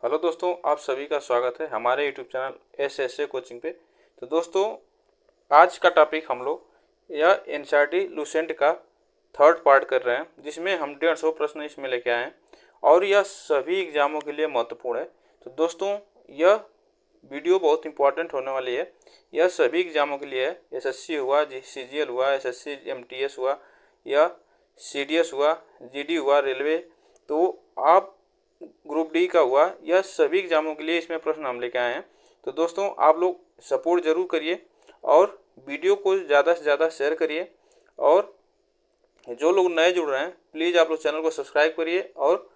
Hello दोस्तों, आप सभी का स्वागत है हमारे यूट्यूब चैनल एस कोचिंग पे। तो दोस्तों, आज का टॉपिक हम लोग यह एनसीईआरटी लूसेंट का थर्ड पार्ट कर रहे हैं, जिसमें हम 150 प्रश्न इसमें लेके आए हैं और यह सभी एग्जामों के लिए महत्वपूर्ण है। तो दोस्तों, यह वीडियो बहुत इंपॉर्टेंट होने वाली है। यह सभी एग्जामों के लिए है। एसएससी हुआ, सीजीएल हुआ, एसएससी एमटीएस हुआ या सीडीएस हुआ, जीडी हुआ, रेलवे, तो आप ग्रुप डी का हुआ, यह सभी एग्जामों के लिए इसमें प्रश्न हम लेके आए हैं। तो दोस्तों, आप लोग सपोर्ट जरूर करिए और वीडियो को ज़्यादा से ज़्यादा शेयर करिए। और जो लोग नए जुड़ रहे हैं, प्लीज़ आप लोग चैनल को सब्सक्राइब करिए और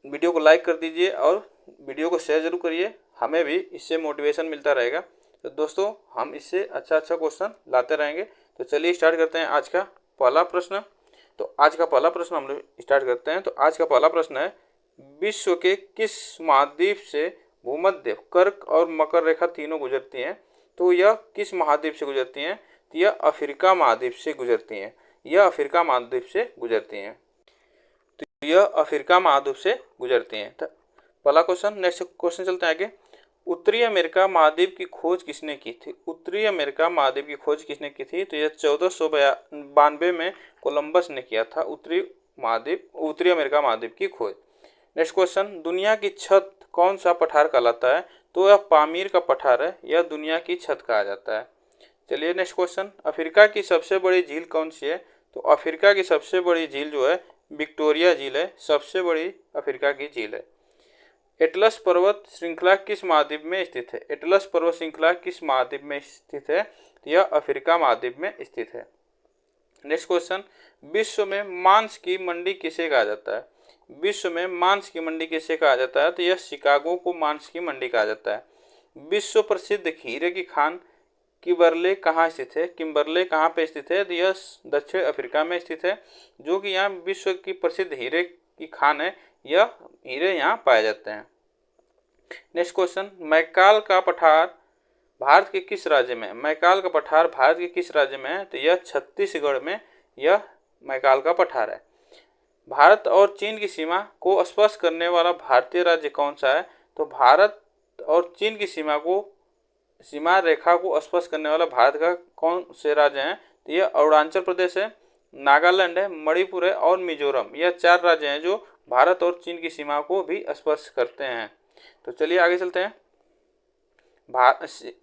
वीडियो को लाइक कर दीजिए और वीडियो को शेयर जरूर करिए। हमें भी इससे मोटिवेशन मिलता रहेगा। तो दोस्तों, हम इससे अच्छा क्वेश्चन लाते रहेंगे। तो चलिए स्टार्ट करते हैं आज का पहला प्रश्न। तो आज का पहला प्रश्न हम लोग स्टार्ट करते हैं। तो आज का पहला प्रश्न है, विश्व के किस महाद्वीप से भूमध्य, कर्क और मकर रेखा तीनों गुजरती हैं? तो यह किस महाद्वीप से गुजरती हैं? तो यह अफ्रीका महाद्वीप से गुजरती हैं। यह अफ्रीका महाद्वीप से गुजरती हैं। तो यह अफ्रीका महाद्वीप से गुजरती हैं। तो पहला क्वेश्चन। नेक्स्ट क्वेश्चन चलते हैं आगे। उत्तरी अमेरिका महाद्वीप की खोज किसने की थी? उत्तरी अमेरिका महाद्वीप की खोज किसने की थी? तो यह 1492 में कोलंबस ने किया था उत्तरी अमेरिका महाद्वीप की खोज। Next question. दुनिया की छत कौन सा पठार कहलाता है? तो यह पामीर का पठार है। यह दुनिया की छत कहा जाता है। चलिए नेक्स्ट क्वेश्चन। अफ्रीका की सबसे बड़ी झील कौन सी है? तो अफ्रीका की सबसे बड़ी झील जो है विक्टोरिया झील है। सबसे बड़ी अफ्रीका की झील है। एटलस पर्वत श्रृंखला किस महाद्वीप में स्थित है? एटलस पर्वत श्रृंखला किस महाद्वीप में स्थित है? यह अफ्रीका महाद्वीप में स्थित है। Next question. विश्व में मांस की मंडी किसे कहा जाता है? विश्व में मांस की मंडी किसे कहा जाता है? तो यह शिकागो को मांस की मंडी कहा जाता है। विश्व प्रसिद्ध हीरे की खान किम्बरले कहाँ स्थित है? किम्बरले कहाँ पे स्थित है? तो यह दक्षिण अफ्रीका में स्थित है, जो कि यहाँ विश्व की प्रसिद्ध हीरे की खान है। यह हीरे यहाँ पाए जाते हैं। Next question. मैकाल का पठार भारत के किस राज्य में? मैकाल का पठार भारत के किस राज्य में है? तो यह छत्तीसगढ़ में यह मैकाल का पठार है। भारत और चीन की सीमा को स्पर्श करने वाला भारतीय राज्य कौन सा है? तो भारत और चीन की सीमा रेखा को स्पर्श करने वाला भारत का कौन से राज्य हैं? तो यह अरुणाचल प्रदेश है, नागालैंड है, मणिपुर है और मिजोरम। यह 4 राज्य हैं जो भारत और चीन की सीमा को भी स्पर्श करते हैं। तो चलिए आगे चलते हैं।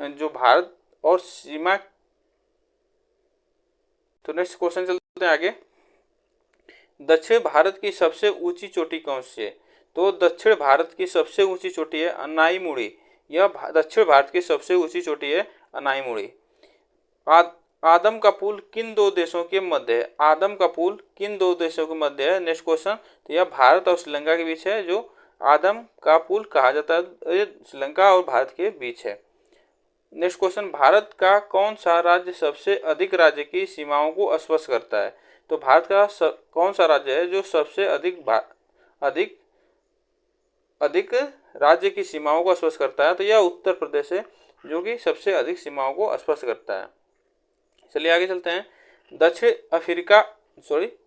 जो भारत और सीमा। तो नेक्स्ट क्वेश्चन चलते हैं आगे। दक्षिण भारत की सबसे ऊंची चोटी कौन सी है? तो दक्षिण भारत की सबसे ऊंची चोटी है अनाईमुड़ी। यह दक्षिण भारत की सबसे ऊंची चोटी है अनाईमुड़ी। आदम का पुल किन दो देशों के मध्य है? आदम का पुल किन दो देशों के मध्य है? Next question. तो यह भारत और श्रीलंका के बीच है, जो आदम का पुल कहा जाता है। श्रीलंका और भारत के बीच है। Next question. भारत का कौन सा राज्य सबसे अधिक राज्य की सीमाओं को स्पर्श करता है? तो भारत का कौन सा राज्य है जो सबसे अधिक राज्य की सीमाओं को स्पर्श करता है? तो यह उत्तर प्रदेश है, जो कि सबसे अधिक सीमाओं को स्पर्श करता है। चलिए आगे चलते हैं।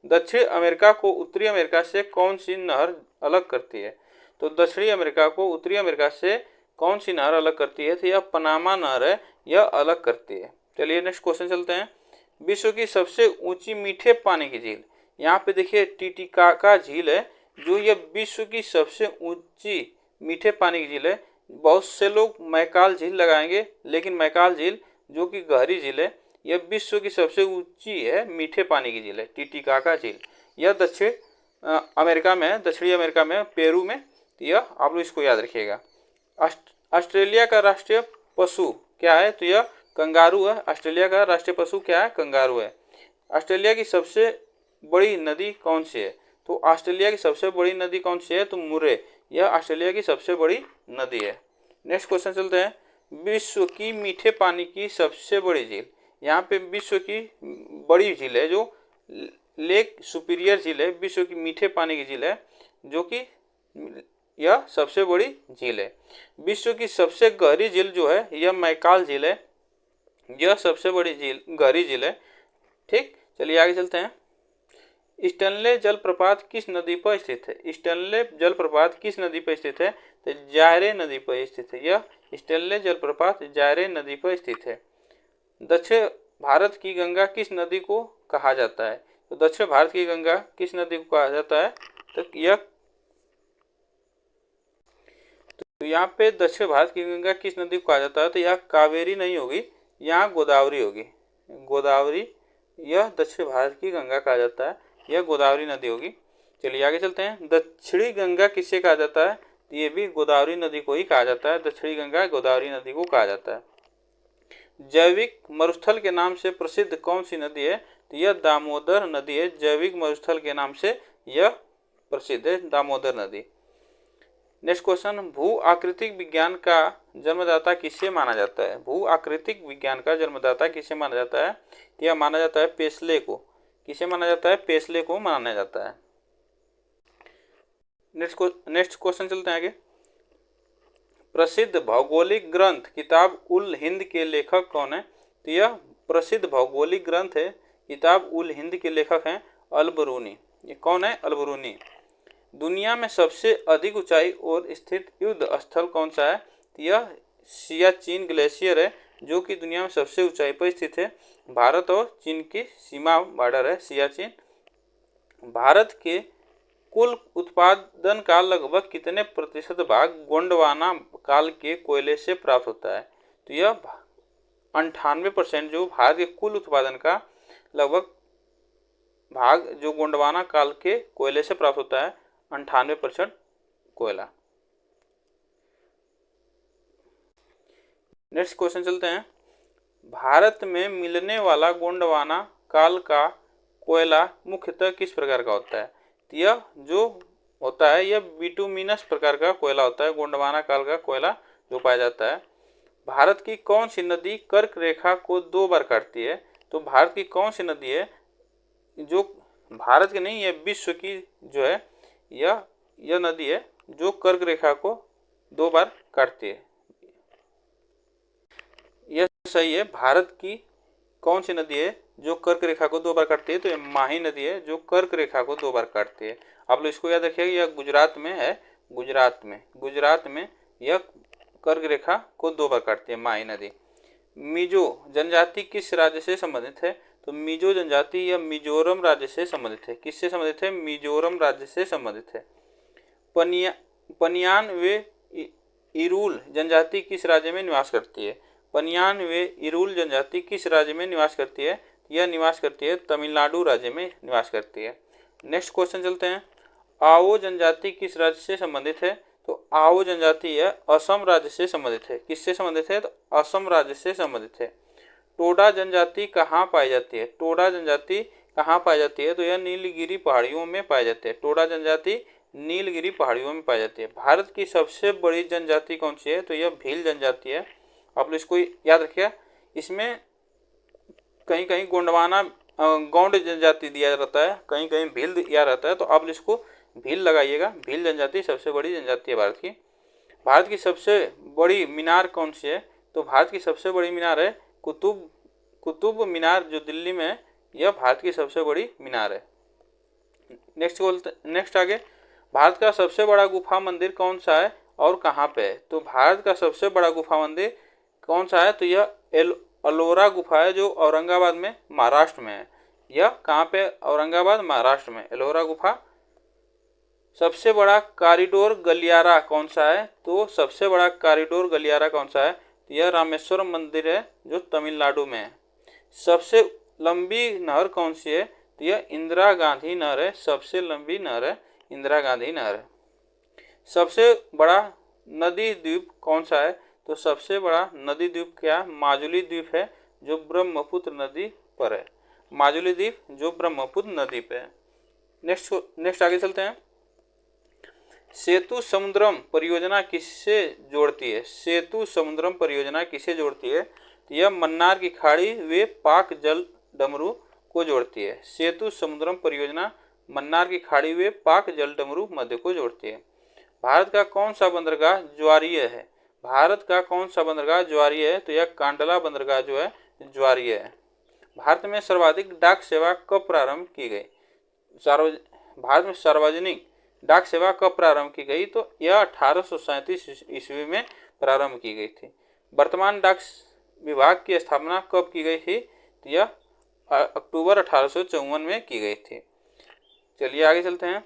दक्षिण अमेरिका को उत्तरी अमेरिका से कौन सी नहर अलग करती है? तो दक्षिणी अमेरिका को उत्तरी अमेरिका से कौन सी नहर अलग करती है? तो यह पनामा नहर है, यह अलग करती है। चलिए नेक्स्ट क्वेश्चन चलते हैं। विश्व की सबसे ऊंची मीठे पानी की झील, यहाँ पे देखिए टीटीकाका झील है, जो यह विश्व की सबसे ऊंची मीठे पानी की झील है। बहुत से लोग मैकाल झील लगाएंगे, लेकिन मैकाल झील जो कि गहरी झील है, यह विश्व की सबसे ऊंची है मीठे पानी की झील है, टीटीकाका झील। यह दक्षिण अमेरिका में है, दक्षिणी अमेरिका में, पेरू में। यह आप लोग इसको याद रखिएगा। ऑस्ट्रेलिया का राष्ट्रीय पशु क्या है? तो यह कंगारू है। ऑस्ट्रेलिया का राष्ट्रीय पशु क्या है? कंगारू है। ऑस्ट्रेलिया की सबसे बड़ी नदी कौन सी है? तो ऑस्ट्रेलिया की सबसे बड़ी नदी कौन सी है? तो मुरे। यह ऑस्ट्रेलिया की सबसे बड़ी नदी है। नेक्स्ट क्वेश्चन चलते हैं। विश्व की मीठे पानी की सबसे बड़ी झील, यहाँ पे विश्व की बड़ी झील है जो लेक सुपीरियर झील है, विश्व की मीठे पानी की झील है, जो कि यह सबसे बड़ी झील है। विश्व की सबसे गहरी झील जो है यह मैकाल झील है, यह सबसे बड़ी झील गहरी झील है। ठीक, चलिए आगे चलते हैं। स्टेनले जलप्रपात किस नदी पर स्थित है? स्टेनले जलप्रपात किस नदी पर स्थित है? तो जायरे नदी पर स्थित है। यह स्टेनले जलप्रपात जायरे नदी पर स्थित है। दक्षिण भारत की गंगा किस नदी को कहा जाता है? तो दक्षिण भारत की गंगा किस नदी को कहा जाता है? तो यहाँ पे दक्षिण भारत की गंगा किस नदी को कहा जाता है? तो यह कावेरी नहीं होगी, यहाँ गोदावरी होगी। गोदावरी, यह दक्षिण भारत की गंगा कहा जाता है, यह गोदावरी नदी होगी। चलिए आगे चलते हैं। दक्षिणी गंगा किसे कहा जाता है? तो ये भी गोदावरी नदी को ही कहा जाता है। दक्षिणी गंगा गोदावरी नदी को कहा जाता है। जैविक मरुस्थल के नाम से प्रसिद्ध कौन सी नदी है? तो यह दामोदर नदी है। जैविक मरुस्थल के नाम से यह प्रसिद्ध है, दामोदर नदी। नेक्स्ट क्वेश्चन, भू आकृतिक विज्ञान का जन्मदाता किसे माना जाता है? भू आकृतिक विज्ञान का जन्मदाता किसे माना जाता है? यह माना जाता है पेसले को। किसे माना जाता है? पेसले को माना जाता है। नेक्स्ट क्वेश्चन चलते हैं आगे। प्रसिद्ध भौगोलिक ग्रंथ किताब उल हिंद के लेखक कौन है? तो यह प्रसिद्ध भौगोलिक ग्रंथ है किताब उल हिंद के लेखक हैं अल-बरूनी। ये कौन है? अल-बरूनी। दुनिया में सबसे अधिक ऊंचाई और स्थित युद्ध स्थल कौन सा है? तो यह सियाचिन ग्लेशियर है, जो कि दुनिया में सबसे ऊंचाई पर स्थित है। भारत और चीन की सीमा बॉर्डर है सियाचिन। भारत के कुल उत्पादन का लगभग कितने प्रतिशत भाग गोंडवाना काल के कोयले से प्राप्त होता है? तो यह 98% जो भारत के कुल उत्पादन का लगभग भाग जो गोंडवाना काल के कोयले से प्राप्त होता है, 98% कोयला। नेक्स्ट क्वेश्चन चलते हैं। भारत में मिलने वाला गोंडवाना काल का कोयला मुख्यतः किस प्रकार का होता है? यह जो होता है यह बिटुमिनस प्रकार का कोयला होता है, गोंडवाना काल का कोयला जो पाया जाता है। भारत की कौन सी नदी कर्क रेखा को 2 बार काटती है? तो भारत की कौन सी नदी है जो भारत की नहीं, यह विश्व की जो है यह नदी है जो कर्क रेखा को 2 बार काटती है। यह सही है। भारत की कौन सी नदी है जो कर्क रेखा को 2 बार काटती है? तो यह माही नदी है जो कर्क रेखा को 2 बार काटती है। आप लोग इसको याद रखिएगा, यह गुजरात में है। गुजरात में यह कर्क रेखा को 2 बार काटती है, माही नदी। मिजो जनजाति किस राज्य से संबंधित है? तो मिजो जनजाति यह मिजोरम राज्य से संबंधित है। किससे संबंधित है? मिजोरम राज्य से संबंधित है। पनियान वे इरुल जनजाति किस राज्य में निवास करती है? पनियान वे इरुल जनजाति किस राज्य में निवास करती है? यह निवास करती है तमिलनाडु राज्य में निवास करती है। नेक्स्ट क्वेश्चन चलते हैं। आओ जनजाति किस राज्य से संबंधित है? तो आओ जनजाति यह असम राज्य से संबंधित है। किससे संबंधित है? तो असम राज्य से संबंधित है। टोडा जनजाति कहाँ पाई जाती है? टोडा जनजाति कहाँ पाई जाती है? तो यह नीलगिरी पहाड़ियों में पाई जाती है। टोडा जनजाति नीलगिरी पहाड़ियों में पाई जाती है। भारत की सबसे बड़ी जनजाति कौन सी है? तो यह भील जनजाति है। आप लोग इसको याद रखिए। इसमें कहीं कहीं गोंडवाना गौंड जनजाति दिया रहता है, कहीं कहीं भील दिया रहता है, तो आप इसको भील लगाइएगा। भील जनजाति सबसे बड़ी जनजाति है भारत की। भारत की सबसे बड़ी मीनार कौन सी है? तो भारत की सबसे बड़ी मीनार है कुतुब मीनार जो दिल्ली में है, यह भारत की सबसे बड़ी मीनार है। नेक्स्ट आगे, भारत का सबसे बड़ा गुफा मंदिर कौन सा है और कहाँ पे है? तो भारत का सबसे बड़ा गुफा मंदिर कौन सा है? तो यह एलोरा गुफा है जो औरंगाबाद में महाराष्ट्र में है। यह कहाँ पे? औरंगाबाद महाराष्ट्र में एलोरा गुफा। सबसे बड़ा कॉरिडोर गलियारा कौन सा है? तो सबसे बड़ा कॉरिडोर गलियारा कौन सा है? यह रामेश्वरम मंदिर है जो तमिलनाडु में है। सबसे लंबी नहर कौन सी है? तो यह इंदिरा गांधी नहर है। सबसे लंबी नहर है इंदिरा गांधी नहर है। सबसे बड़ा नदी द्वीप कौन सा है? तो सबसे बड़ा नदी द्वीप क्या? माजुली द्वीप है जो ब्रह्मपुत्र नदी पर है। माजुली द्वीप जो ब्रह्मपुत्र नदी पे है। नेक्स्ट आगे चलते हैं। सेतु समुद्रम परियोजना किससे जोड़ती है? सेतु समुद्रम परियोजना किसे जोड़ती है? यह मन्नार की खाड़ी व पाक जल डमरू को जोड़ती है। सेतु समुद्रम परियोजना मन्नार की खाड़ी व पाक जल डमरू मध्य को जोड़ती है। भारत का कौन सा बंदरगाह ज्वारीय है? भारत का कौन सा बंदरगाह ज्वारीय है? तो यह कांडला बंदरगाह जो है ज्वारीय है। भारत में सर्वाधिक डाक सेवा कब प्रारंभ की गई? भारत में सार्वजनिक डाक सेवा कब प्रारंभ की गई? तो यह 1837 ईस्वी में प्रारंभ की गई थी। वर्तमान डाक विभाग की स्थापना कब की गई थी? तो यह अक्टूबर 1854 में की गई थी। चलिए आगे चलते हैं।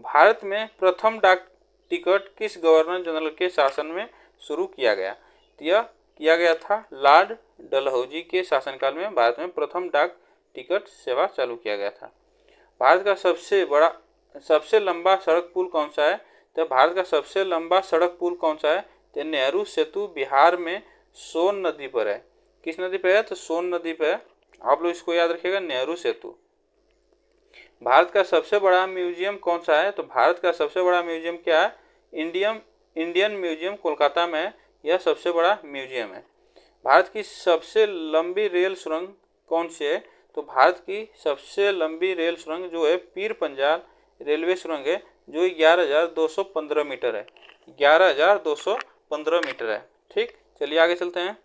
भारत में प्रथम डाक टिकट किस गवर्नर जनरल के शासन में शुरू किया गया? तो यह किया गया था लॉर्ड डलहौजी के शासनकाल में भारत में प्रथम डाक टिकट सेवा चालू किया गया था। भारत का सबसे लंबा सड़क पुल कौन सा है? तो भारत का सबसे लंबा सड़क पुल कौन सा है? तो नेहरू सेतु बिहार में सोन नदी पर है। किस नदी पर है? तो सोन नदी पर है। आप लोग इसको याद रखिएगा, नेहरू सेतु। भारत का सबसे बड़ा म्यूजियम कौन सा है? तो भारत का सबसे बड़ा म्यूजियम क्या है? इंडियन म्यूजियम कोलकाता में है। यह सबसे बड़ा म्यूजियम है। भारत की सबसे लंबी रेल सुरंग कौन सी है? तो भारत की सबसे लंबी रेल सुरंग जो है पीर पंजाल रेलवे सुरंग है, जो 11,215 मीटर है। 11,215 मीटर है। ठीक, चलिए आगे चलते हैं।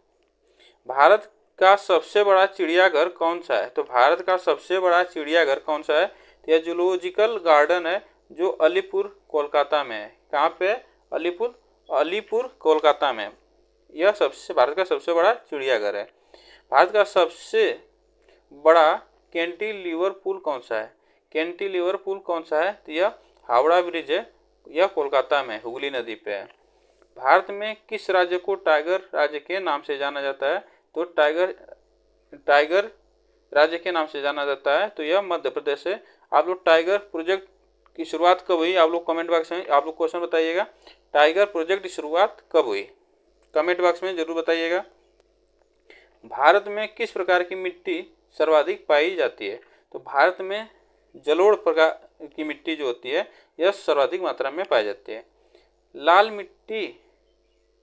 भारत का सबसे बड़ा चिड़ियाघर कौन सा है? तो भारत का सबसे बड़ा चिड़ियाघर कौन सा है? तो यह जूलॉजिकल गार्डन है, जो अलीपुर कोलकाता में है। कहाँ पे? अलीपुर कोलकाता में। यह भारत का सबसे बड़ा चिड़ियाघर है। भारत का सबसे बड़ा कैंटिलीवर पुल कौन सा है? कैंटिलीवर पुल कौन सा है? तो यह हावड़ा ब्रिज है। यह कोलकाता में हुगली नदी पे है। भारत में किस राज्य को टाइगर राज्य के नाम से जाना जाता है? तो टाइगर राज्य के नाम से जाना जाता है, तो यह मध्य प्रदेश है। आप लोग टाइगर प्रोजेक्ट की शुरुआत कब हुई? आप लोग कमेंट बॉक्स में आप लोग क्वेश्चन बताइएगा। टाइगर प्रोजेक्ट की शुरुआत कब हुई? कमेंट बॉक्स में जरूर बताइएगा। भारत में किस प्रकार की मिट्टी सर्वाधिक पाई जाती है? तो भारत में जलोढ़ प्रकार की मिट्टी जो होती है, यह सर्वाधिक मात्रा में पाई जाती है। लाल मिट्टी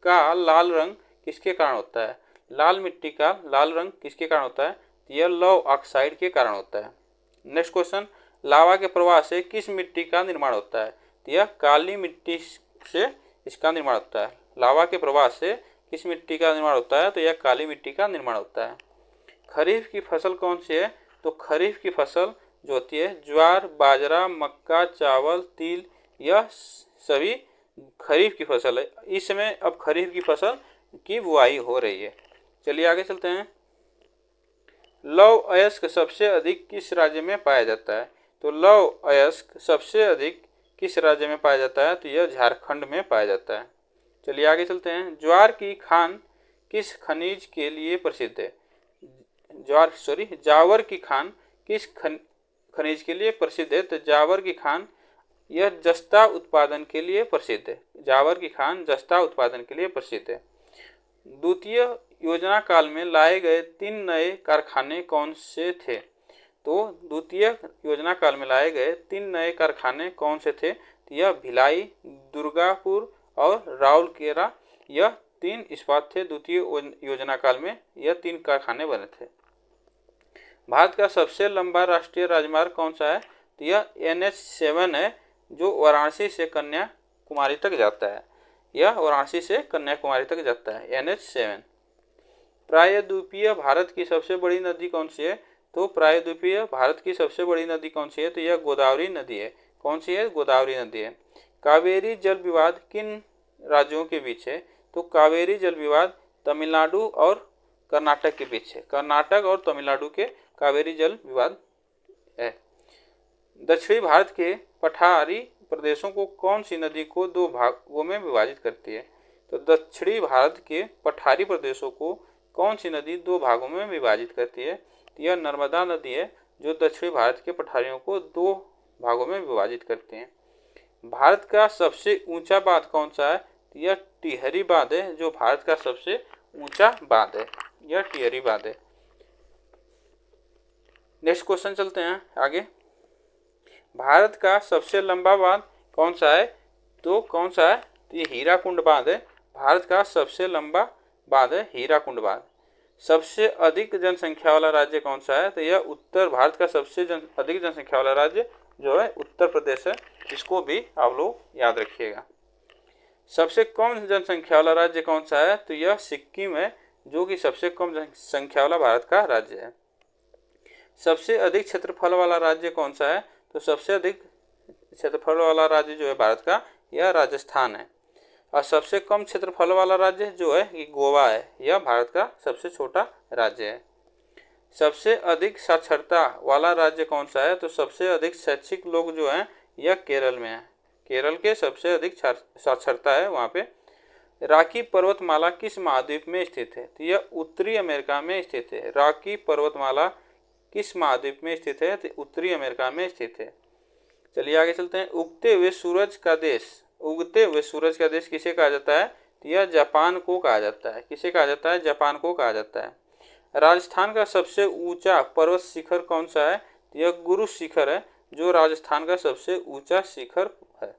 का लाल रंग किसके कारण होता है? लाल मिट्टी का लाल रंग किसके कारण होता है? यह लौह ऑक्साइड के कारण होता है। नेक्स्ट क्वेश्चन, लावा के प्रवाह से किस मिट्टी का निर्माण होता है? यह काली मिट्टी से इसका निर्माण होता है। लावा के प्रवाह से किस मिट्टी का निर्माण होता है? तो यह काली मिट्टी का निर्माण होता है। खरीफ की फसल कौन सी है? तो खरीफ की फसल जो होती है ज्वार, बाजरा, मक्का, चावल, तिल, यह सभी खरीफ की फसल है। इस समय अब खरीफ की फसल की बुआई हो रही है। चलिए आगे चलते हैं। लौह अयस्क सबसे अधिक किस राज्य में पाया जाता है? तो लौह अयस्क सबसे अधिक किस राज्य में पाया जाता है? तो यह झारखंड में पाया जाता है। चलिए आगे चलते हैं। जावर की खान किस खनिज के लिए प्रसिद्ध है? जावर की खान किस खनिज के लिए प्रसिद्ध है? तो जावर की खान यह जस्ता उत्पादन के लिए प्रसिद्ध है। जावर की खान जस्ता उत्पादन के लिए प्रसिद्ध है। द्वितीय योजना काल में लाए गए 3 नए कारखाने कौन से थे? तो द्वितीय योजना काल में लाए गए 3 नए कारखाने कौन से थे? तो यह भिलाई, दुर्गापुर और राउरकेला, यह 3 इस्पात थे। द्वितीय योजना काल में यह 3 कारखाने बने थे। भारत का सबसे लंबा राष्ट्रीय राजमार्ग कौन सा है? तो यह NH7 है, जो वाराणसी से कन्याकुमारी तक जाता है। यह वाराणसी से कन्याकुमारी तक जाता है, NH7। प्रायद्वीपीय भारत की सबसे बड़ी नदी कौन सी है? तो प्रायद्वीपीय भारत की सबसे बड़ी नदी कौन सी है? तो यह गोदावरी नदी है। कौन सी है? गोदावरी नदी है। कावेरी जल विवाद किन राज्यों के बीच है? तो कावेरी जल विवाद तमिलनाडु और कर्नाटक के बीच है। कर्नाटक और तमिलनाडु के कावेरी जल विवाद है। दक्षिणी भारत के पठारी प्रदेशों को कौन सी नदी को 2 भागों में विभाजित करती है? तो दक्षिणी भारत के पठारी प्रदेशों को कौन सी नदी 2 भागों में विभाजित करती है? यह नर्मदा नदी है, जो दक्षिणी भारत के पठारियों को 2 भागों में विभाजित करते हैं। भारत का सबसे ऊंचा बांध कौन सा है? यह टिहरी बांध है, जो भारत का सबसे ऊंचा बांध है। यह टिहरी बांध है। नेक्स्ट क्वेश्चन चलते हैं आगे। भारत का सबसे लंबा बांध कौन सा है? तो कौन सा है? तो ये हीराकुंड बांध है। भारत का सबसे लंबा बांध है हीराकुंड बांध। सबसे अधिक जनसंख्या वाला राज्य कौन सा है? तो यह उत्तर भारत का सबसे अधिक जनसंख्या वाला राज्य जो है उत्तर प्रदेश है। इसको भी आप लोग याद रखिएगा। सबसे कम जनसंख्या वाला राज्य कौन सा है? तो यह सिक्किम है, जो कि सबसे कम जनसंख्या वाला भारत का राज्य है। सबसे अधिक क्षेत्रफल वाला राज्य कौन सा है? तो सबसे अधिक क्षेत्रफल वाला राज्य जो है भारत का, यह राजस्थान है। और सबसे कम क्षेत्रफल वाला राज्य जो है ये गोवा है, यह भारत का सबसे छोटा राज्य है। सबसे अधिक साक्षरता वाला राज्य कौन सा है? तो सबसे अधिक शैक्षिक लोग जो हैं यह केरल में है। केरल के सबसे अधिक साक्षरता है वहाँ पे। रॉकी पर्वतमाला किस महाद्वीप में स्थित है? तो यह उत्तरी अमेरिका में स्थित है। रॉकी पर्वतमाला किस महाद्वीप में स्थित है? तो उत्तरी अमेरिका में स्थित है। चलिए आगे चलते हैं। उगते हुए सूरज का देश किसे कहा जाता है? तो यह जापान को कहा जाता है। किसे कहा जाता है? जापान को कहा जाता है। राजस्थान का सबसे ऊंचा पर्वत शिखर कौन सा है? तो यह गुरु शिखर है, जो राजस्थान का सबसे ऊंचा शिखर है।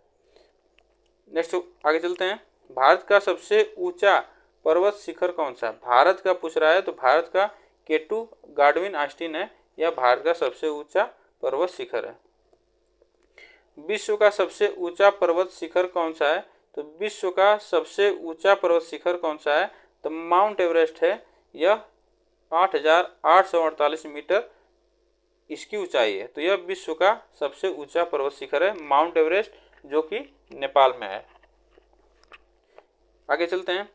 नेक्स्ट आगे चलते हैं। भारत का सबसे ऊंचा पर्वत शिखर कौन सा? भारत का पूछ रहा है, तो भारत का केटू गाडविन ऑस्टिन है, यह भारत का सबसे ऊंचा पर्वत शिखर है। विश्व का सबसे ऊंचा पर्वत शिखर कौन सा है? तो विश्व का सबसे ऊंचा पर्वत शिखर कौन सा है? तो माउंट एवरेस्ट है, यह 8,848 मीटर इसकी ऊंचाई है। तो यह विश्व का सबसे ऊंचा पर्वत शिखर है, माउंट एवरेस्ट, जो कि नेपाल में है। आगे चलते हैं।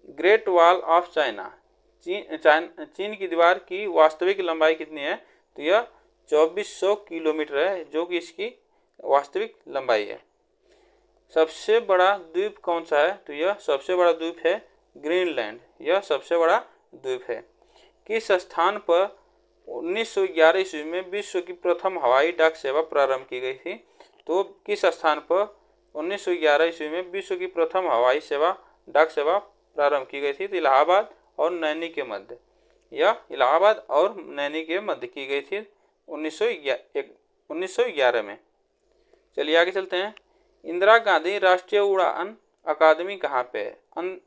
ग्रेट वॉल ऑफ चाइना, चीन की दीवार की वास्तविक लंबाई कितनी है? तो यह 2400 किलोमीटर है, जो कि इसकी वास्तविक लंबाई है। सबसे बड़ा द्वीप कौन सा है? तो यह सबसे बड़ा द्वीप है ग्रीनलैंड, यह सबसे बड़ा द्वीप है। किस स्थान पर 1911 ईस्वी में विश्व की प्रथम हवाई डाक सेवा प्रारंभ की गई थी? तो किस स्थान पर 1911 ईस्वी में विश्व की प्रथम हवाई डाक सेवा प्रारंभ की गई थी? तो इलाहाबाद और नैनी के मध्य, यह इलाहाबाद और नैनी के मध्य की गई थी 1911 में। चलिए आगे चलते हैं। इंदिरा गांधी राष्ट्रीय उड़ान अकादमी कहाँ पे है?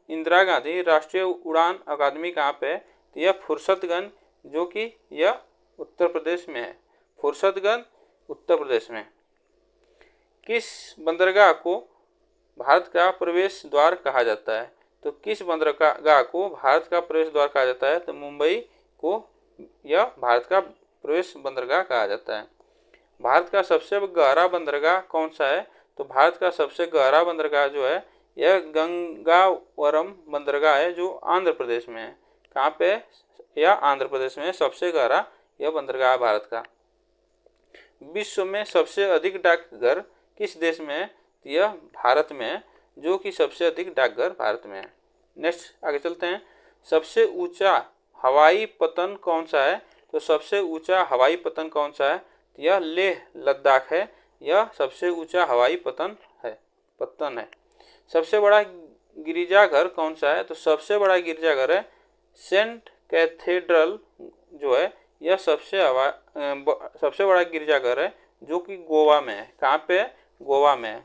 इंदिरा गांधी राष्ट्रीय उड़ान अकादमी कहाँ पे है? तो यह फुर्सतगंज, जो कि यह उत्तर प्रदेश में है। फुर्सतगंज उत्तर प्रदेश में। किस बंदरगाह को भारत का प्रवेश द्वार कहा जाता है? तो किस बंदरगाह को भारत का प्रवेश द्वार कहा जाता है? तो मुंबई को यह भारत का प्रवेश बंदरगाह कहा जाता है। भारत का सबसे गहरा बंदरगाह कौन सा है? तो भारत का सबसे गहरा बंदरगाह जो है यह गंगावरम बंदरगाह है, जो आंध्र प्रदेश में है। कहाँ पे? यह आंध्र प्रदेश में सबसे गहरा यह बंदरगाह है भारत का। विश्व में सबसे अधिक डाकघर किस देश में है? यह भारत में है, जो कि सबसे अधिक डाकघर भारत में है। नेक्स्ट आगे चलते हैं। सबसे ऊंचा हवाई पतन कौन सा है? तो सबसे ऊंचा हवाई पतन कौन सा है? यह लेह लद्दाख है, यह सबसे ऊंचा हवाई पतन है। सबसे बड़ा गिरजाघर कौन सा है? तो सबसे बड़ा गिरजाघर है सेंट कैथेड्रल, जो है यह सबसे बड़ा गिरजाघर है, जो कि गोवा में है। कहाँ पे है? गोवा में है।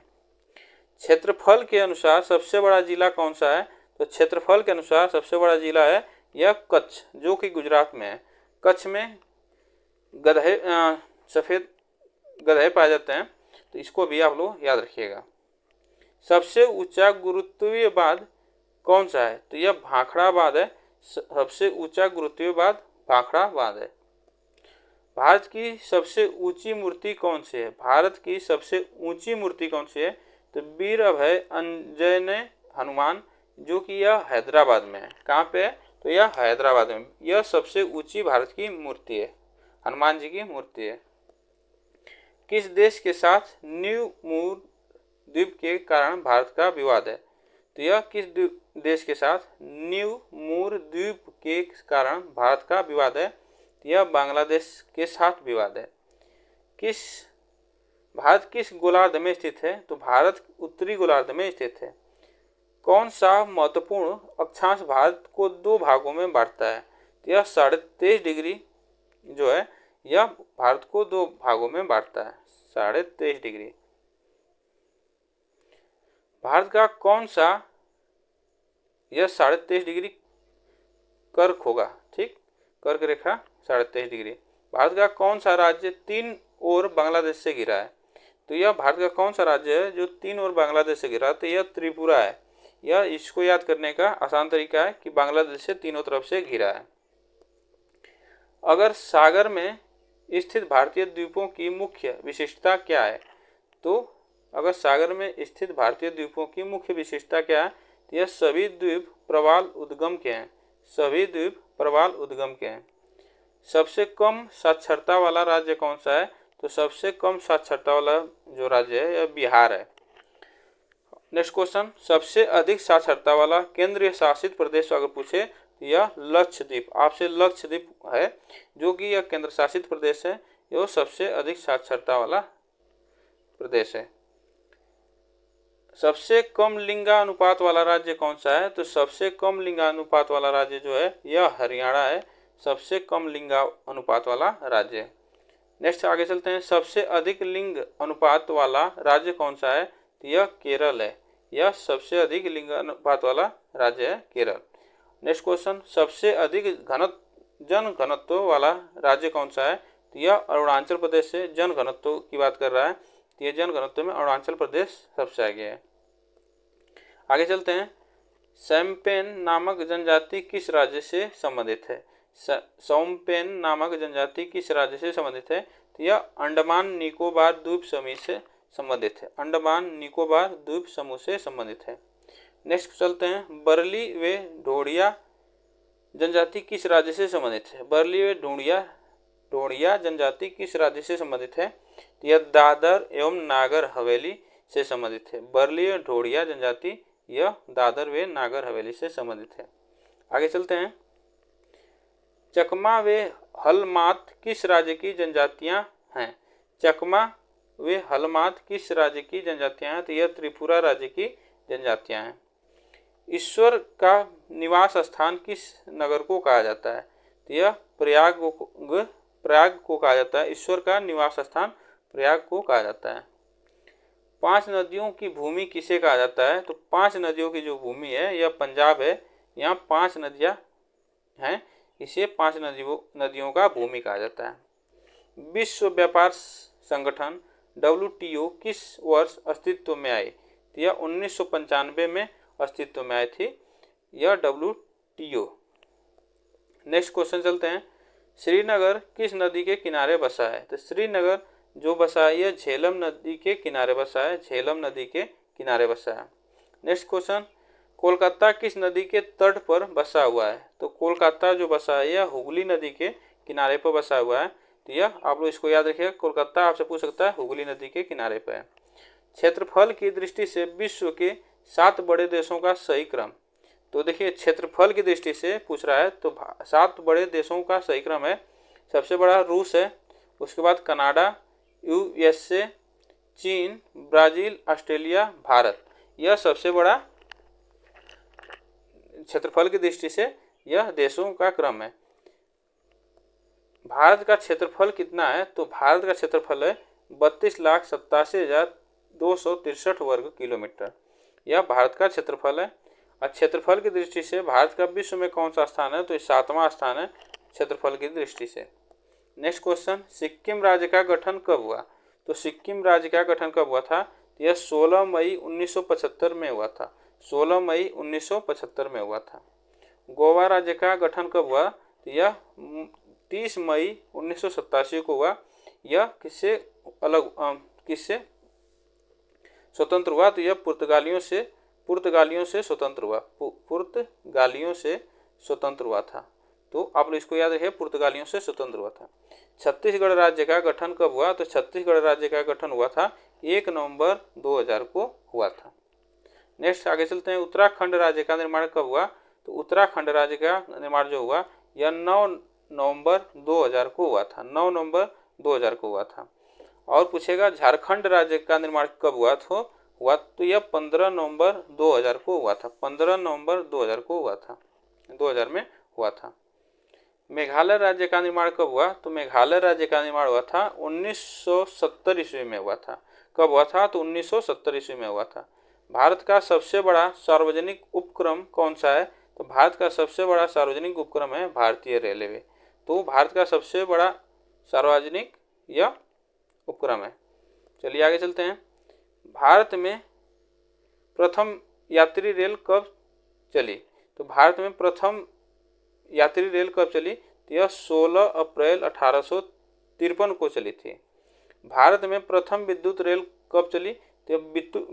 क्षेत्रफल के अनुसार सबसे बड़ा जिला कौन सा है? तो क्षेत्रफल के अनुसार सबसे बड़ा जिला है यह कच्छ, जो कि गुजरात में है। कच्छ में सफ़ेद गधे पाए जाते हैं, तो इसको भी आप लोग याद रखिएगा। सबसे ऊंचा गुरुत्वीय बांध कौन सा है? तो यह भाखड़ा बांध है। सबसे ऊंचा गुरुत्वीय बांध भाखड़ा बांध है। भारत की सबसे ऊंची मूर्ति कौन सी है? भारत की सबसे ऊंची मूर्ति कौन सी है? तो वीर अभय अंजनेय हनुमान, जो कि यह हैदराबाद में है। कहाँ पे है? तो यह हैदराबाद में। यह सबसे ऊंची भारत की मूर्ति है, हनुमान जी की मूर्ति है। किस देश के साथ न्यू मूर द्वीप के कारण भारत का विवाद है? तो यह किस देश के साथ न्यू मूर द्वीप के कारण भारत का विवाद है? यह बांग्लादेश के साथ विवाद है। भारत किस गोलार्ध में स्थित है? तो भारत उत्तरी गोलार्ध में स्थित है। कौन सा महत्वपूर्ण अक्षांश भारत को दो भागों में बांटता है? यह 23.5 डिग्री जो है यह भारत को दो भागों में बांटता है, 23.5 डिग्री। भारत का कौन सा यह 23.5 डिग्री कर्क होगा, ठीक, कर्क रेखा 23.5 डिग्री। भारत का कौन सा राज्य तीन ओर बांग्लादेश से घिरा है? तो यह भारत का कौन सा राज्य है जो तीन ओर बांग्लादेश से घिरा है? तो यह त्रिपुरा है। यह इसको याद करने का आसान तरीका है कि बांग्लादेश से तीनों तरफ से घिरा है। अगर सागर में स्थित भारतीय द्वीपों की मुख्य विशेषता क्या है? तो अगर सागर में स्थित भारतीय द्वीपों की मुख्य विशेषता क्या है, तो यह सभी द्वीप प्रवाल उद्गम के हैं। सभी द्वीप प्रवाल उद्गम के हैं। सबसे कम साक्षरता वाला राज्य कौन सा है? तो सबसे कम साक्षरता वाला जो राज्य है यह बिहार है। नेक्स्ट क्वेश्चन, सबसे अधिक साक्षरता वाला केंद्रीय शासित प्रदेश अगर पूछे, यह लक्षद्वीप। आपसे लक्षद्वीप है जो कि यह केंद्र शासित प्रदेश है, यह सबसे अधिक साक्षरता वाला प्रदेश है। सबसे कम लिंगानुपात वाला राज्य कौन सा है? तो सबसे कम लिंगानुपात वाला राज्य जो है यह हरियाणा है, सबसे कम लिंगानुपात वाला राज्य। नेक्स्ट आगे चलते हैं, सबसे अधिक लिंग अनुपात वाला राज्य कौन सा है? तो यह केरल है, यह सबसे अधिक लिंग अनुपात वाला राज्य है केरल। नेक्स्ट क्वेश्चन, सबसे अधिक जन घनत्व वाला राज्य कौन सा है? तो यह अरुणाचल प्रदेश से जन घनत्व की बात कर रहा है, तो यह जन घनत्व में अरुणाचल प्रदेश सबसे आगे है। आगे चलते हैं, सैम्पेन नामक जनजाति किस राज्य से संबंधित है? सैम्पेन नामक जनजाति किस राज्य से संबंधित है? तो यह अंडमान निकोबार द्वीप समूह से संबंधित है, अंडमान निकोबार द्वीप समूह से संबंधित है। नेक्स्ट चलते हैं, बरली व ढोड़िया जनजाति किस राज्य से संबंधित है? बरली व ढोड़िया जनजाति किस राज्य से संबंधित है? तो यह दादर एवं नागर हवेली से संबंधित है। बरली व ढोड़िया जनजाति यह दादर व नागर हवेली से संबंधित है। आगे चलते हैं, चकमा व हलमात किस राज्य की जनजातियां हैं? चकमा व हलमात किस राज्य की जनजातियां हैं? तो यह त्रिपुरा राज्य की जनजातियां हैं। ईश्वर का निवास स्थान किस नगर को कहा जाता है? तो यह प्रयाग को कहा जाता है। ईश्वर का निवास स्थान प्रयाग को कहा जाता है। 5 नदियों की भूमि किसे कहा जाता है? तो 5 नदियों की जो भूमि है यह पंजाब है, यहाँ 5 नदियाँ हैं, इसे 5 नदियों का भूमि कहा जाता है। विश्व व्यापार संगठन WTO किस वर्ष अस्तित्व में आई? तो यह 1995 में अस्तित्व में आई थी यह WTO। नेक्स्ट क्वेश्चन चलते हैं, श्रीनगर किस नदी के किनारे बसा है? तो श्रीनगर जो बसा है यह झेलम नदी के किनारे बसा है, झेलम नदी के किनारे बसा है। नेक्स्ट क्वेश्चन, कोलकाता किस नदी के तट पर बसा हुआ है? तो कोलकाता जो बसा है यह हुगली नदी के किनारे पर बसा हुआ है, तो यह आप लोग इसको याद रखिएगा, कोलकाता आपसे पूछ सकता है हुगली नदी के किनारे पर है। क्षेत्रफल की दृष्टि से विश्व के 7 बड़े देशों का सही क्रम। तो देखिए क्षेत्रफल की दृष्टि से पूछ रहा है, तो 7 बड़े देशों का सही क्रम है, सबसे बड़ा रूस है, उसके बाद कनाडा, USA, चीन, ब्राजील, ऑस्ट्रेलिया, भारत, यह सबसे बड़ा क्षेत्रफल की दृष्टि से यह देशों का क्रम है। भारत का क्षेत्रफल कितना है? तो भारत का क्षेत्रफल है 32,87,263 वर्ग किलोमीटर, यह भारत का क्षेत्रफल है। और क्षेत्रफल की दृष्टि से भारत का विश्व में कौन सा स्थान है? तो 7वां स्थान है क्षेत्रफल की दृष्टि से। नेक्स्ट क्वेश्चन, सिक्किम राज्य का गठन कब हुआ? तो सिक्किम राज्य का गठन कब हुआ था? यह 16 मई 1975 में हुआ था, 16 मई 1975 में हुआ था। गोवा राज्य का गठन कब हुआ? तो यह 30 मई 1987 को हुआ। यह किससे स्वतंत्र हुआ? तो यह पुर्तगालियों से स्वतंत्र हुआ, पुर्तगालियों से स्वतंत्र हुआ था। तो आप लोग इसको याद रखिए, पुर्तगालियों से स्वतंत्र हुआ था। छत्तीसगढ़ राज्य का गठन कब हुआ? तो छत्तीसगढ़ राज्य का गठन हुआ था 1 नवंबर 2000 को हुआ था। नेक्स्ट आगे चलते हैं, उत्तराखंड राज्य का निर्माण कब हुआ? तो उत्तराखंड राज्य का निर्माण जो हुआ यह 9 नवंबर 2000 को हुआ था, 9 नवंबर 2000 को हुआ था। और पूछेगा झारखंड राज्य का निर्माण कब हुआ? तो यह 15 नवंबर 2000 को हुआ था, 15 नवंबर 2000 को हुआ था, 2000 में हुआ था। मेघालय राज्य का निर्माण कब हुआ? तो मेघालय राज्य का निर्माण हुआ था 1970 ईस्वी में हुआ था। कब हुआ था? तो 1970 ईस्वी में हुआ था। भारत का सबसे बड़ा सार्वजनिक उपक्रम कौन सा है? तो भारत का सबसे बड़ा सार्वजनिक उपक्रम है भारतीय रेलवे। तो भारत का सबसे बड़ा सार्वजनिक यह उपक्रम है। चलिए आगे चलते हैं, भारत में प्रथम यात्री रेल कब चली? तो भारत में प्रथम यात्री रेल कब चली? तो यह 16 अप्रैल 1953 को चली थी। भारत में प्रथम विद्युत रेल कब चली? तो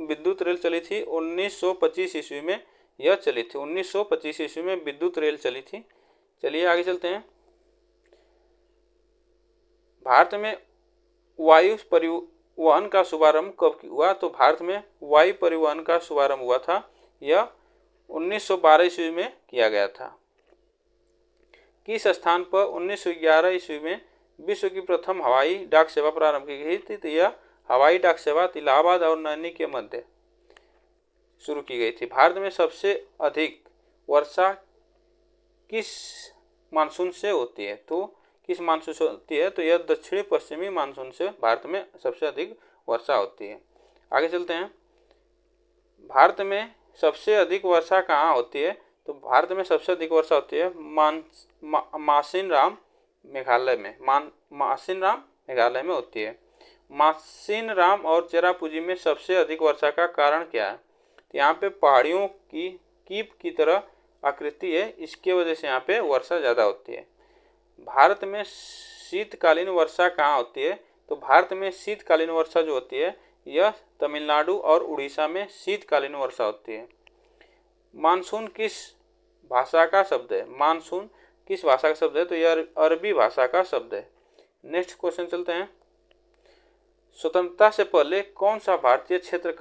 विद्युत रेल चली थी 1925 ईस्वी में यह चली थी। 1925 ईस्वी में विद्युत रेल चली थी। चलिए आगे चलते हैं। भारत में वायु परिवहन का शुभारंभ कब हुआ? तो भारत में वायु परिवहन का शुभारंभ हुआ था, यह 1912 ईस्वी में किया गया था। किस स्थान पर 1911 ईस्वी में विश्व की प्रथम हवाई डाक सेवा प्रारंभ की गई थी? तो यह हवाई डाक सेवा इलाहाबाद और नैनी के मध्य शुरू की गई थी। भारत में सबसे अधिक वर्षा किस मानसून से होती है? तो किस मानसून से होती है? तो यह दक्षिणी पश्चिमी मानसून से भारत में सबसे अधिक वर्षा होती है। आगे चलते हैं। भारत में सबसे अधिक वर्षा कहाँ होती है? तो भारत में सबसे अधिक वर्षा होती है मासिनराम मेघालय में। मासिनराम मेघालय में होती है। मासिनराम और चेरापूंजी में सबसे अधिक वर्षा का कारण क्या है? तो यहाँ पे पहाड़ियों की कीप की तरह आकृति है, इसके वजह से यहाँ पे वर्षा ज़्यादा होती है। भारत में शीतकालीन वर्षा कहाँ होती है? तो भारत में शीतकालीन वर्षा जो होती है यह तमिलनाडु और उड़ीसा में शीतकालीन वर्षा होती है। मानसून किस भाषा का शब्द है? मानसून किस भाषा का शब्द है? तो यह अरबी भाषा का शब्द है। नेक्स्ट क्वेश्चन चलते हैं। स्वतंत्रता से पहले कौन सा भारतीय क्षेत्र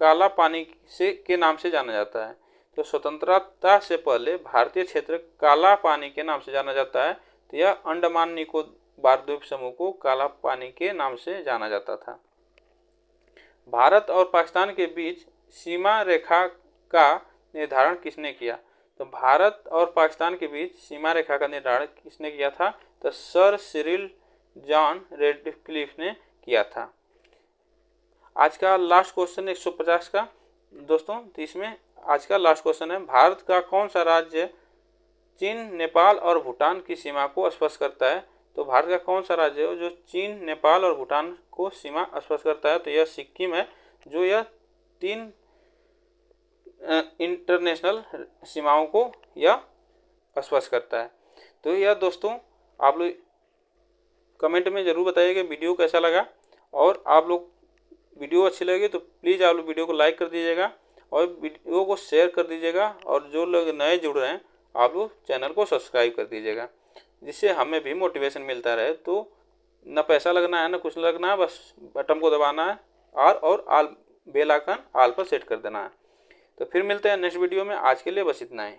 काला पानी से के नाम से जाना जाता है? तो स्वतंत्रता से पहले भारतीय क्षेत्र काला पानी के नाम से जाना जाता है। तो यह अंडमान निकोबार द्वीप समूह को काला पानी के नाम से जाना जाता था। भारत और पाकिस्तान के बीच सीमा रेखा का निर्धारण किसने किया? तो भारत और पाकिस्तान के बीच सीमा रेखा का निर्धारण किसने किया था? तो सर सिरिल जॉन रेडक्लिफ ने किया था। आज का लास्ट क्वेश्चन 150 का दोस्तों, तो इसमें आज का लास्ट क्वेश्चन है, भारत का कौन सा राज्य चीन, नेपाल और भूटान की सीमा को स्पर्श करता है? तो भारत का कौन सा राज्य है जो चीन, नेपाल और भूटान को सीमा स्पर्श करता है? तो यह सिक्किम है, जो यह 3 इंटरनेशनल सीमाओं को यह स्पर्श करता है। तो यह दोस्तों आप लोग कमेंट में ज़रूर बताइएगा वीडियो कैसा लगा, और आप लोग वीडियो अच्छी लगी तो प्लीज़ आप लोग वीडियो को लाइक कर दीजिएगा और वीडियो को शेयर कर दीजिएगा, और जो लोग नए जुड़ रहे हैं आप लोग चैनल को सब्सक्राइब कर दीजिएगा, जिससे हमें भी मोटिवेशन मिलता रहे। तो न पैसा लगना है न कुछ लगना है, बस बटन को दबाना है और बेल आइकन ऑल पर सेट कर देना है। तो फिर मिलते हैं नेक्स्ट वीडियो में। आज के लिए बस इतना ही।